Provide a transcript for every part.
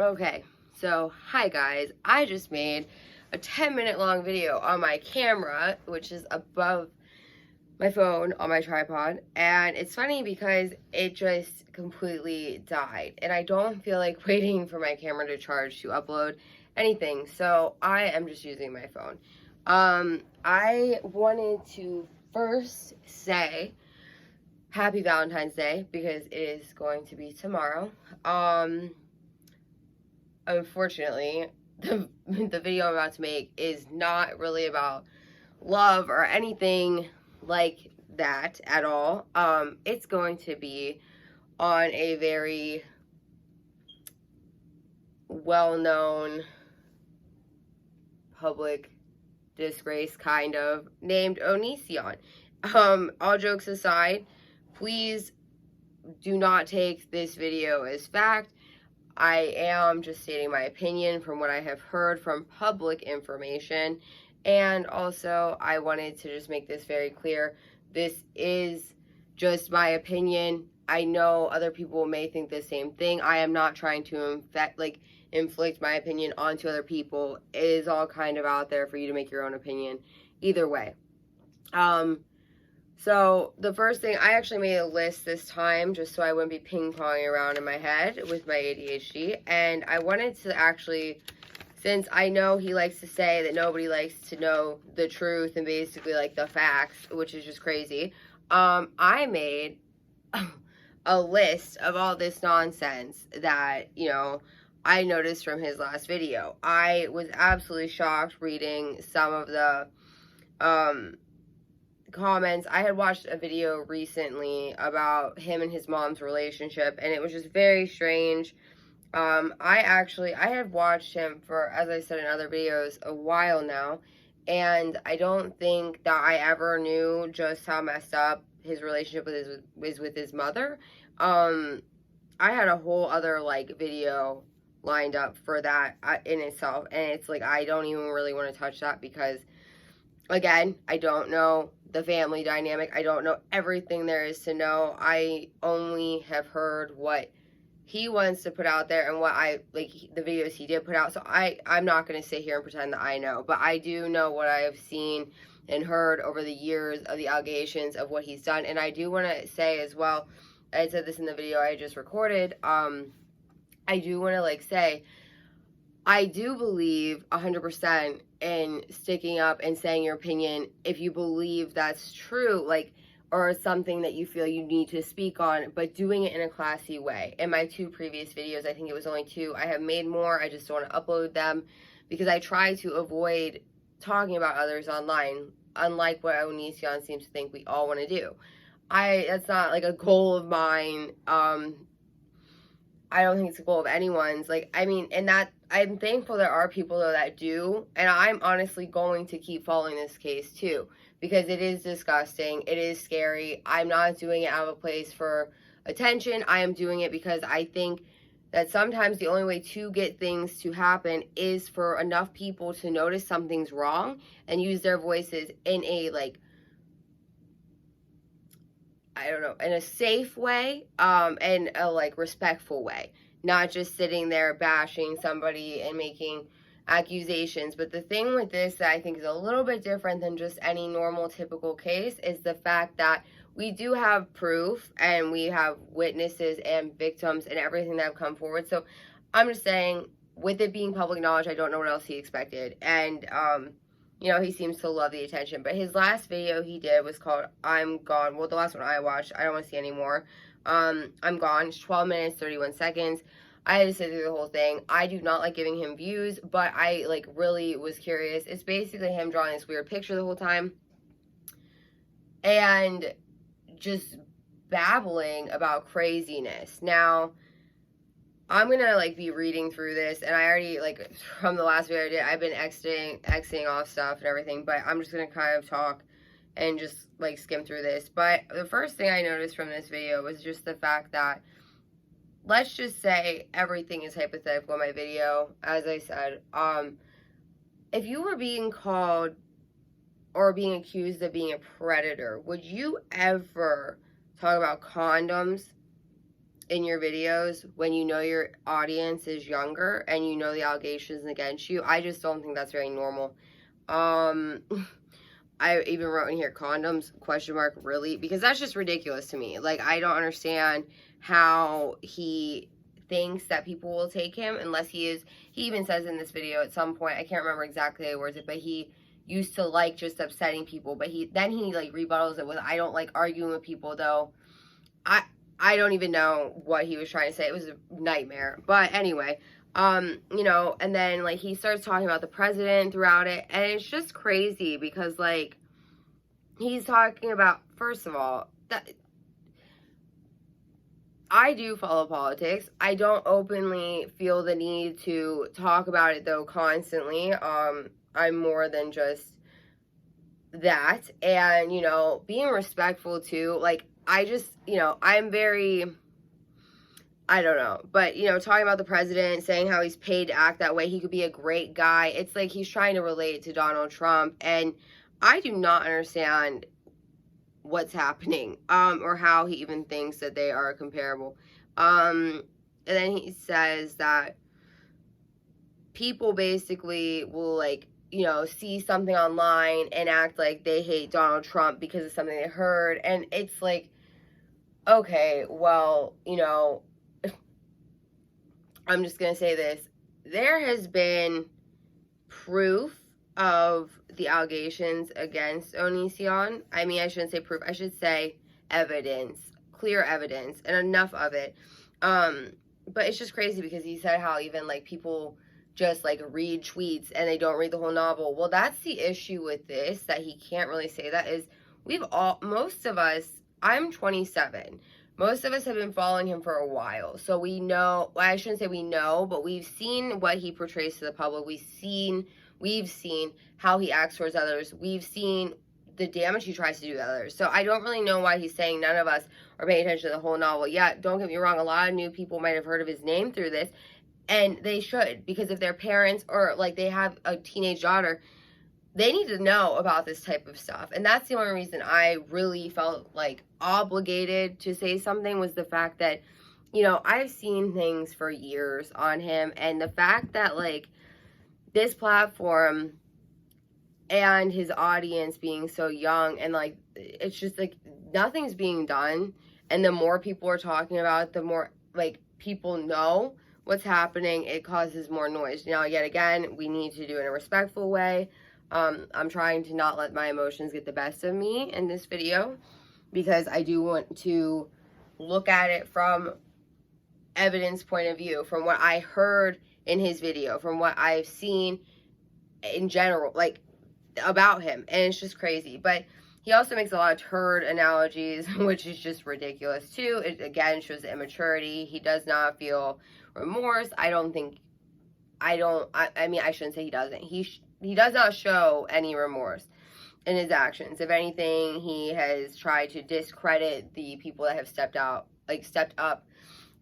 Okay, so hi guys, I just made a 10-minute long video on my camera, which is above my phone on my tripod, and it's funny because it just completely died, and I don't feel like waiting for my camera to charge to upload anything, so I am just using my phone. I wanted to first say happy Valentine's Day because it is going to be tomorrow. Unfortunately, the video I'm about to make is not really about love or anything like that at all. It's going to be on a very well-known public disgrace kind of named Onision. All jokes aside, please do not take this video as fact. I am just stating my opinion from what I have heard from public information, and also I wanted to just make this very clear. This is just my opinion. I know other people may think the same thing. I am not trying to inflict my opinion onto other people. It is all kind of out there for you to make your own opinion either way. So the first thing, I actually made a list this time just so I wouldn't be ping-ponging around in my head with my ADHD. And I wanted to actually, since I know he likes to say that nobody likes to know the truth and basically like the facts, which is just crazy, I made a list of all this nonsense that, I noticed from his last video. I was absolutely shocked reading some of the, comments. I had watched a video recently about him and his mom's relationship, and it was just very strange. I have watched him for, as I said in other videos, a while now, and I don't think that I ever knew just how messed up his relationship was with his mother. I had a whole other video lined up for that in itself, and it's like I don't even really want to touch that because, again, I don't know the family dynamic. I don't know everything there is to know. I only have heard what he wants to put out there and what the videos he did put out. So I'm not going to sit here and pretend that I know, but I do know what I have seen and heard over the years of the allegations of what he's done. And I do want to say as well, I said this in the video I just recorded, I do want to say, I do believe 100% in sticking up and saying your opinion if you believe that's true, or something that you feel you need to speak on, but doing it in a classy way. In my 2 previous videos, I think it was only 2, I have made more, I just don't want to upload them because I try to avoid talking about others online, unlike what Onision seems to think we all want to do. That's not a goal of mine. I don't think it's a goal of anyone's. I'm thankful there are people, though, that do. And I'm honestly going to keep following this case, too. Because it is disgusting. It is scary. I'm not doing it out of a place for attention. I am doing it because I think that sometimes the only way to get things to happen is for enough people to notice something's wrong and use their voices in a, in a safe way, and a respectful way, not just sitting there bashing somebody and making accusations. But the thing with this that I think is a little bit different than just any normal typical case is the fact that we do have proof and we have witnesses and victims and everything that have come forward. So I'm just saying, with it being public knowledge, I don't know what else he expected. And he seems to love the attention. But his last video he did was called I'm Gone. Well, the last one I watched, I don't want to see anymore. I'm Gone. It's 12 minutes, 31 seconds. I had to sit through the whole thing. I do not like giving him views, but I, really was curious. It's basically him drawing this weird picture the whole time and just babbling about craziness. Now, I'm gonna be reading through this, and I already from the last video I did, I've been exiting off stuff and everything, but I'm just gonna kind of talk and just skim through this. But the first thing I noticed from this video was just the fact that, let's just say everything is hypothetical in my video. As I said, if you were being called or being accused of being a predator, would you ever talk about condoms? in your videos when you know your audience is younger and you know the allegations against you. I just don't think that's very normal. I even wrote in here, condoms, question mark, really? Because that's just ridiculous to me. Like, I don't understand how he thinks that people will take him unless he even says in this video at some point, I can't remember exactly the words, but he used to like just upsetting people, but then he like rebuttals it with, I don't like arguing with people, though. I don't even know what he was trying to say. It was a nightmare. But anyway, you know, and then like he starts talking about the president throughout it, and it's just crazy because like he's talking about, first of all, that I do follow politics. I don't openly feel the need to talk about it though constantly. I'm more than just that. And, you know, being respectful too, like I just, you know, I'm very, I don't know, but, you know, talking about the president, saying how he's paid to act that way, he could be a great guy. It's like he's trying to relate to Donald Trump, and I do not understand what's happening, or how he even thinks that they are comparable. And then he says that people basically will, like, you know, see something online and act like they hate Donald Trump because of something they heard, and it's like, okay, well, you know, I'm just going to say this. There has been proof of the allegations against Onision. I mean, I shouldn't say proof. I should say evidence. Clear evidence. And enough of it. But it's just crazy because he said how even, like, people just, like, read tweets and they don't read the whole novel. Well, that's the issue with this, that he can't really say that, is most of us, I'm 27. Most of us have been following him for a while. So we know, well, I shouldn't say we know, but we've seen what he portrays to the public. We've seen how he acts towards others. We've seen the damage he tries to do to others. So I don't really know why he's saying none of us are paying attention to the whole novel. Yeah, don't get me wrong, a lot of new people might have heard of his name through this, and they should, because if their parents or like they have a teenage daughter, they need to know about this type of stuff. And that's the only reason I really felt like obligated to say something, was the fact that, you know, I've seen things for years on him, and the fact that like this platform and his audience being so young, and like it's just like nothing's being done, and the more people are talking about it, the more like people know what's happening, it causes more noise. Now, yet again, we need to do it in a respectful way. I'm trying to not let my emotions get the best of me in this video, because I do want to look at it from evidence point of view, from what I heard in his video, from what I've seen in general, like about him, and it's just crazy. But he also makes a lot of turd analogies, which is just ridiculous too. It again shows immaturity. He does not feel remorse. I mean, I shouldn't say he doesn't. He does not show any remorse in his actions. If anything, he has tried to discredit the people that have stepped up,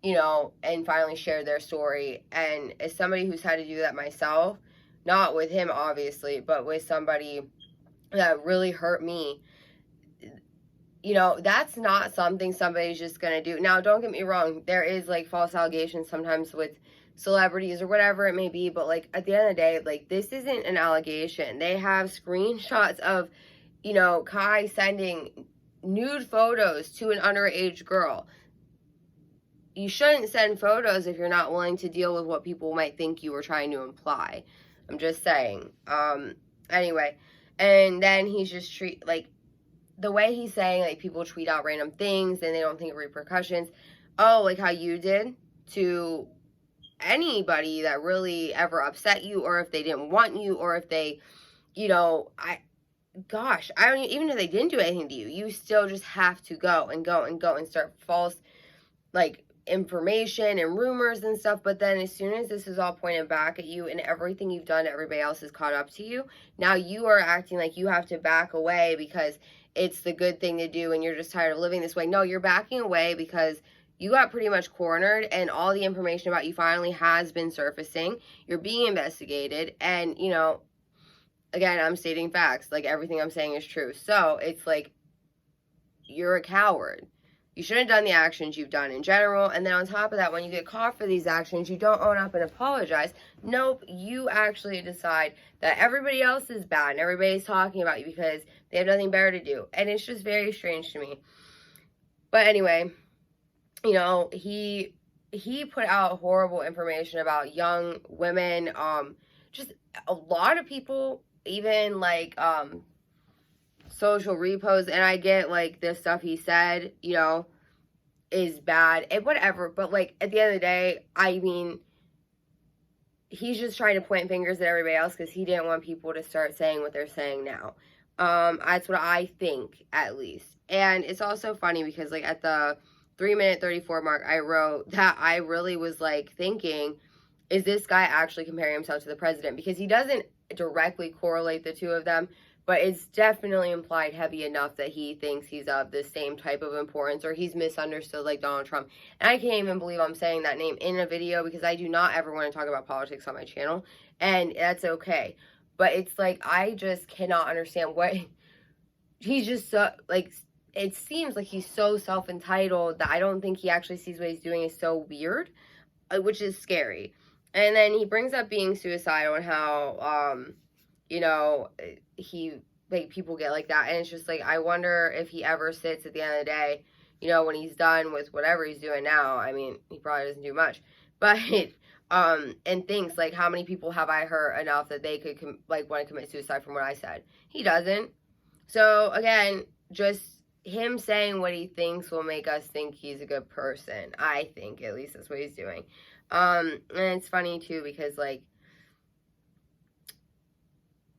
you know, and finally shared their story. And as somebody who's had to do that myself, not with him obviously, but with somebody that really hurt me, you know, that's not something somebody's just gonna do. Now, don't get me wrong, there is like false allegations sometimes with celebrities or whatever it may be, but like at the end of the day, like this isn't an allegation. They have screenshots of, you know, Kai sending nude photos to an underage girl. You shouldn't send photos if you're not willing to deal with what people might think you were trying to imply. I'm just saying. Anyway, and then he's just like the way he's saying, like, people tweet out random things and they don't think of repercussions. Oh, like how you did to anybody that really ever upset you, or if they didn't want you, or if they, you know, even if they didn't do anything to you, you still just have to go and start false, like, information and rumors and stuff. But then as soon as this is all pointed back at you and everything you've done to everybody else is caught up to you, now you are acting like you have to back away because it's the good thing to do and you're just tired of living this way. No, you're backing away because you got pretty much cornered, and all the information about you finally has been surfacing. You're being investigated, and, you know, again, I'm stating facts. Like, everything I'm saying is true. So, it's like, you're a coward. You shouldn't have done the actions you've done in general. And then on top of that, when you get caught for these actions, you don't own up and apologize. Nope, you actually decide that everybody else is bad and everybody's talking about you because they have nothing better to do. And it's just very strange to me. But anyway, you know, he put out horrible information about young women, just a lot of people, even like social reposts, and I get like the stuff he said, you know, is bad and whatever, but like at the end of the day, I mean, he's just trying to point fingers at everybody else because he didn't want people to start saying what they're saying now. That's what I think, at least. And it's also funny because like at the 3-minute 34 mark, I wrote that I really was like thinking, is this guy actually comparing himself to the president? Because he doesn't directly correlate the two of them, but it's definitely implied heavy enough that he thinks he's of the same type of importance, or he's misunderstood like Donald Trump. And I can't even believe I'm saying that name in a video because I do not ever want to talk about politics on my channel, and that's okay. But it's like, I just cannot understand what he's just so, like, it seems like he's so self-entitled that I don't think he actually sees what he's doing is so weird, which is scary. And then he brings up being suicidal and how, you know, like, people get like that. And it's just like, I wonder if he ever sits at the end of the day, you know, when he's done with whatever he's doing now. I mean, he probably doesn't do much, but, and thinks, like, how many people have I hurt enough that they could, like, want to commit suicide from what I said? He doesn't. So, again, just him saying what he thinks will make us think he's a good person. I think, at least that's what he's doing. And it's funny, too, because, like,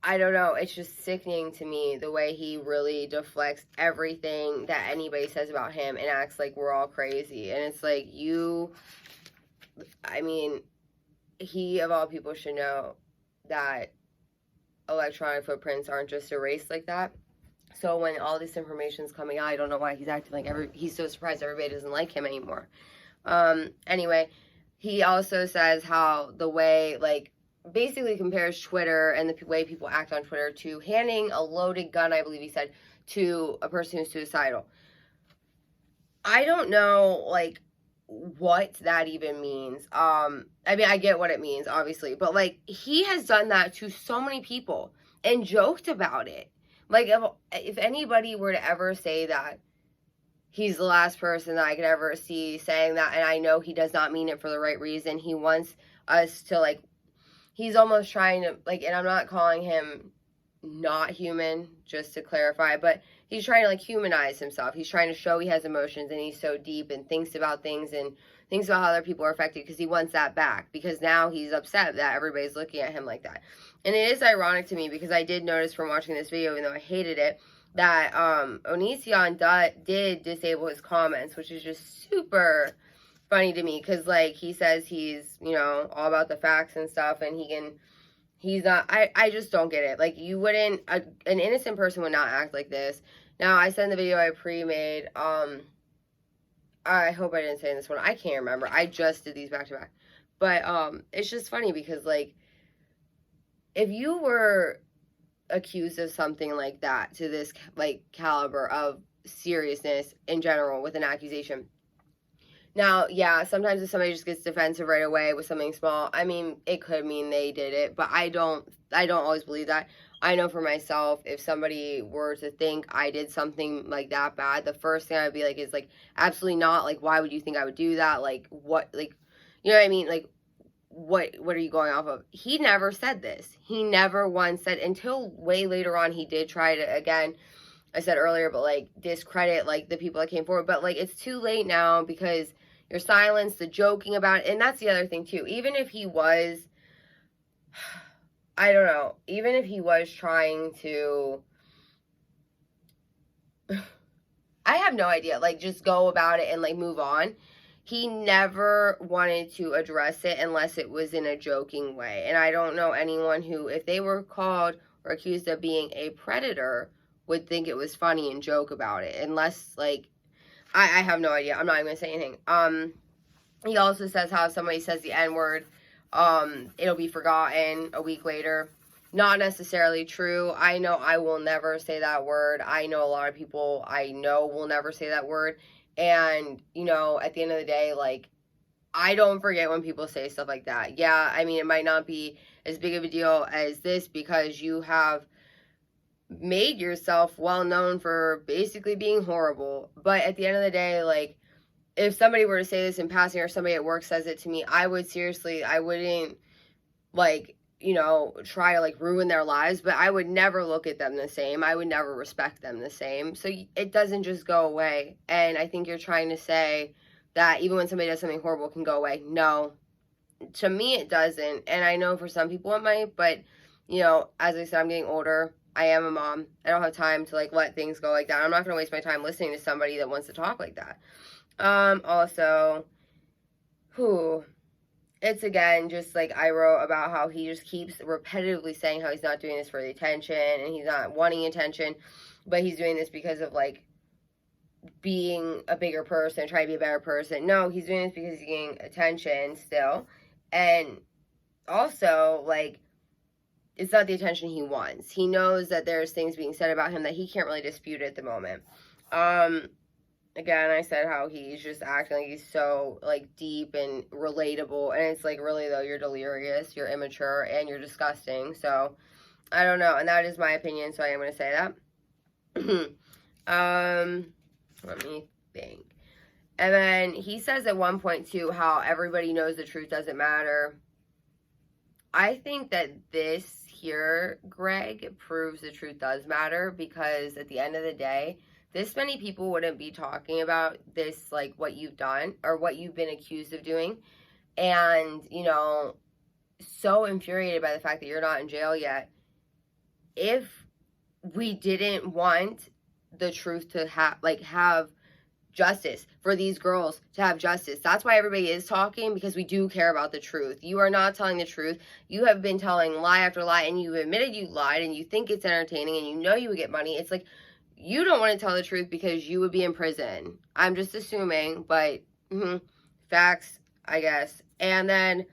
I don't know, it's just sickening to me the way he really deflects everything that anybody says about him and acts like we're all crazy. And it's like, I mean, he, of all people, should know that electronic footprints aren't just erased like that. So when all this information's coming out, I don't know why he's acting like he's so surprised everybody doesn't like him anymore. Anyway, he also says how the way, like, basically compares Twitter and the way people act on Twitter to handing a loaded gun, I believe he said, to a person who's suicidal. I don't know, like, what that even means. I mean, I get what it means, obviously, but, like, he has done that to so many people and joked about it. Like, if anybody were to ever say that, he's the last person that I could ever see saying that, and I know he does not mean it for the right reason. He wants us to, like, he's almost trying to, like, and I'm not calling him not human, just to clarify, but he's trying to, like, humanize himself. He's trying to show he has emotions and he's so deep and thinks about things and thinks about how other people are affected because he wants that back, because now he's upset that everybody's looking at him like that. And it is ironic to me because I did notice from watching this video, even though I hated it, that Onision did disable his comments, which is just super funny to me because, like, he says he's, you know, all about the facts and stuff, and he's not. I just don't get it. Like, you wouldn't, an innocent person would not act like this. Now, I said in the video I pre-made, I hope I didn't say in this one, I can't remember, I just did these back to back, but it's just funny because, like, if you were accused of something like that to this, like, caliber of seriousness in general with an accusation, now, yeah, sometimes if somebody just gets defensive right away with something small, I mean, it could mean they did it, but I don't always believe that. I know for myself, if somebody were to think I did something like that bad, the first thing I'd be like is, like, absolutely not. Like, why would you think I would do that? Like, what, like, you know what I mean? Like, what are you going off of? He never said this. He never once said, until way later on he did try to, again, I said earlier, but, like, discredit, like, the people that came forward. But, like, it's too late now because your silence, the joking about it, and that's the other thing, too. Even if he was, I don't know, even if he was trying to, I have no idea, like, just go about it and, like, move on. He never wanted to address it unless it was in a joking way. And I don't know anyone who, if they were called or accused of being a predator, would think it was funny and joke about it. Unless, like, I have no idea. I'm not even going to say anything. He also says how if somebody says the N-word, it'll be forgotten a week later. Not necessarily true. I know I will never say that word. I know a lot of people I know will never say that word. And, you know, at the end of the day, like, I don't forget when people say stuff like that. Yeah, I mean, it might not be as big of a deal as this because you have made yourself well known for basically being horrible. But at the end of the day, like, if somebody were to say this in passing or somebody at work says it to me, I wouldn't, like, you know, try to, like, ruin their lives, but I would never look at them the same. I would never respect them the same. So it doesn't just go away. And I think you're trying to say that even when somebody does something horrible, it can go away. No, to me, it doesn't. And I know for some people it might, but, you know, as I said, I'm getting older. I am a mom. I don't have time to, like, let things go like that. I'm not going to waste my time listening to somebody that wants to talk like that. Also, it's again just like I wrote about how he just keeps repetitively saying how he's not doing this for the attention and he's not wanting attention, but he's doing this because of, like, being a bigger person, trying to be a better person. No, he's doing this because he's getting attention still. And also, like, it's not the attention he wants. He knows that there's things being said about him that he can't really dispute at the moment. Again, I said how he's just acting like he's so, like, deep and relatable, and it's like, really though, you're delirious, you're immature, and you're disgusting. So I don't know, and that is my opinion, so I am going to say that. Let me think. And then he says at one point too how everybody knows the truth doesn't matter. I think that this here, Greg, proves the truth does matter, because at the end of the day, this many people wouldn't be talking about this, like, what you've done or what you've been accused of doing. And, you know, so infuriated by the fact that you're not in jail yet. If we didn't want the truth to have justice, for these girls to have justice, that's why everybody is talking, because we do care about the truth. You are not telling the truth. You have been telling lie after lie, and you admitted you lied, and you think it's entertaining, and you know you would get money. It's like, you don't want to tell the truth because you would be in prison. I'm just assuming, but facts, I guess. And then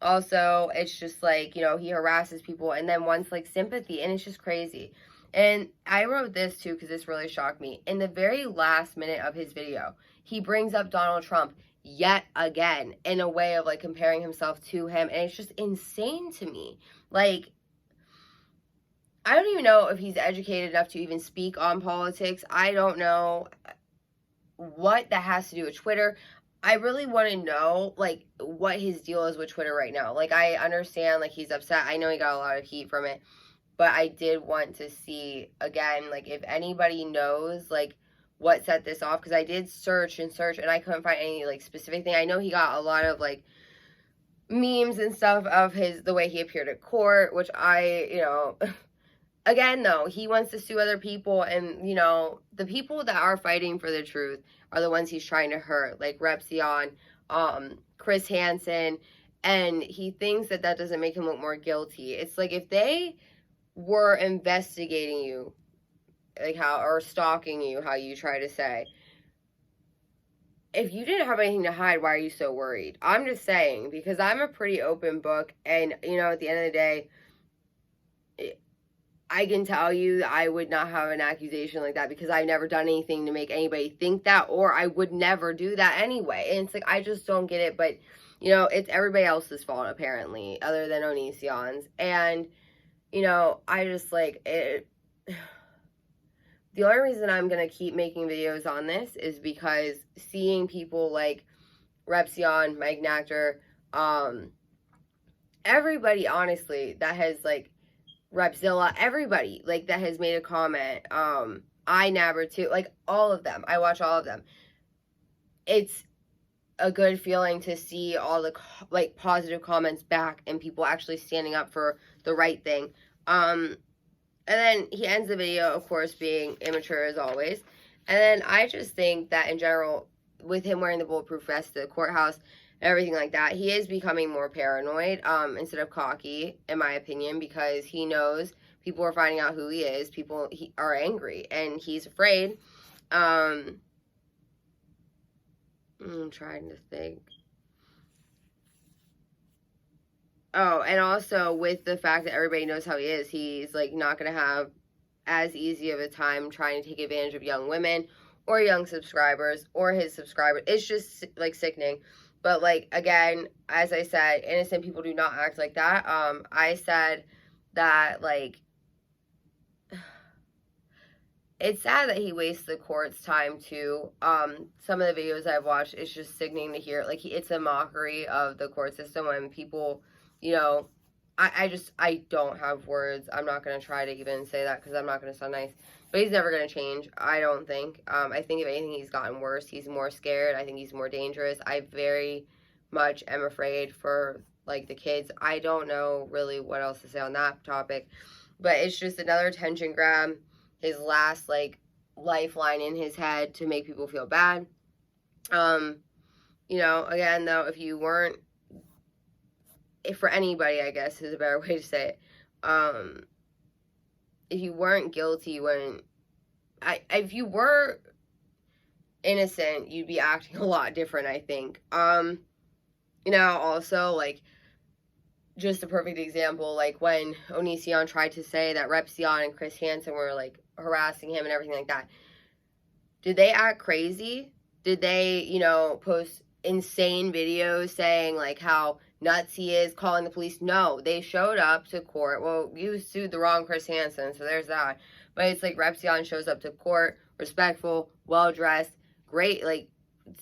also, it's just like, you know, he harasses people and then wants, like, sympathy, and it's just crazy. And I wrote this too because this really shocked me. In the very last minute of his video, he brings up Donald Trump yet again in a way of, like, comparing himself to him, and it's just insane to me. Like, I don't even know if he's educated enough to even speak on politics. I don't know what that has to do with Twitter. I really want to know, like, what his deal is with Twitter right now. Like, I understand, like, he's upset. I know he got a lot of heat from it. But I did want to see, again, like, if anybody knows, like, what set this off. Because I did search and search, and I couldn't find any, like, specific thing. I know he got a lot of, like, memes and stuff of the way he appeared at court, which I, you know... Again, though, he wants to sue other people, and, you know, the people that are fighting for the truth are the ones he's trying to hurt, like Repzion, Chris Hansen, and he thinks that that doesn't make him look more guilty. It's like, if they were investigating you, like, how, or stalking you, how you try to say, if you didn't have anything to hide, why are you so worried? I'm just saying, because I'm a pretty open book, and, you know, at the end of the day, I can tell you that I would not have an accusation like that because I've never done anything to make anybody think that, or I would never do that anyway. And it's like, I just don't get it. But, you know, it's everybody else's fault, apparently, other than Onision's. And, you know, I just, like, it. The only reason I'm going to keep making videos on this is because seeing people like Repzion, Mike Nachtor, everybody, honestly, that has, like, Repzilla, everybody, like, that has made a comment, iNabber too, like, all of them, I watch all of them. It's a good feeling to see all the, like, positive comments back and people actually standing up for the right thing. And then he ends the video, of course, being immature as always. And then I just think that in general, with him wearing the bulletproof vest to the courthouse, everything like that, he is becoming more paranoid instead of cocky, in my opinion, because he knows people are finding out who he is. People are angry, and he's afraid. I'm trying to think. Oh, and also with the fact that everybody knows how he is, he's, like, not going to have as easy of a time trying to take advantage of young women or young subscribers or his subscribers. It's just like sickening. But like, again, as I said, innocent people do not act like that. I said that, like, it's sad that he wastes the court's time too. Some of the videos I've watched, it's just sickening to hear. Like, it's a mockery of the court system when people, you know, I don't have words. I'm not going to try to even say that because I'm not going to sound nice. But he's never going to change, I don't think. I think if anything, he's gotten worse. He's more scared. I think he's more dangerous. I very much am afraid for, like, the kids. I don't know really what else to say on that topic. But it's just another attention grab. His last, like, lifeline in his head to make people feel bad. You know, again, though, if you weren't, if for anybody, I guess is a better way to say it, if you weren't guilty, you wouldn't, if you were innocent, you'd be acting a lot different, I think. You know, also, like, just a perfect example, like when Onision tried to say that Repzion and Chris Hansen were, like, harassing him and everything like that. Did they act crazy? Did they, you know, post insane videos saying, like, how nuts he is, calling the police? No, they showed up to court. Well, you sued the wrong Chris Hansen, so there's that. But it's like Repzion shows up to court, respectful, well-dressed, great, like,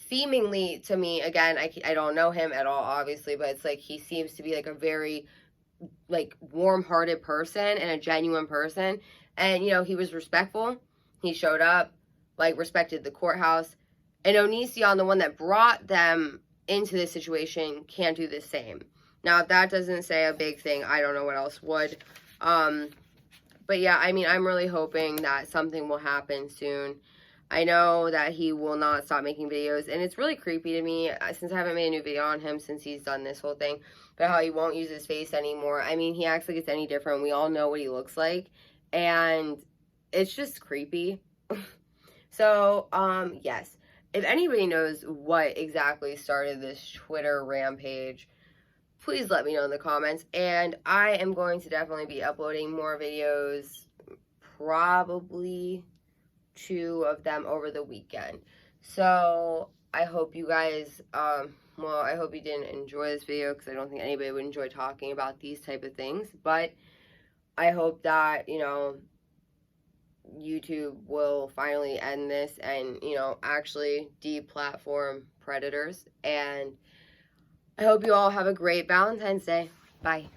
seemingly to me, again, I don't know him at all, obviously, but it's like he seems to be, like, a very, like, warm-hearted person and a genuine person. And, you know, he was respectful. He showed up, like, respected the courthouse. And Onision, the one that brought them into this situation, can't do the same. Now, if that doesn't say a big thing, I don't know what else would. But yeah, I mean, I'm really hoping that something will happen soon. I know that he will not stop making videos, and it's really creepy to me, since I haven't made a new video on him since he's done this whole thing, but how he won't use his face anymore. I mean, he acts like it's any different. We all know what he looks like, and it's just creepy. So, yes. If anybody knows what exactly started this Twitter rampage, please let me know in the comments, and I am going to definitely be uploading more videos, probably 2 of them over the weekend. So I hope you guys, well, I hope you didn't enjoy this video, because I don't think anybody would enjoy talking about these type of things, but I hope that, you know, YouTube will finally end this and, you know, actually deplatform predators. And I hope you all have a great Valentine's Day. Bye.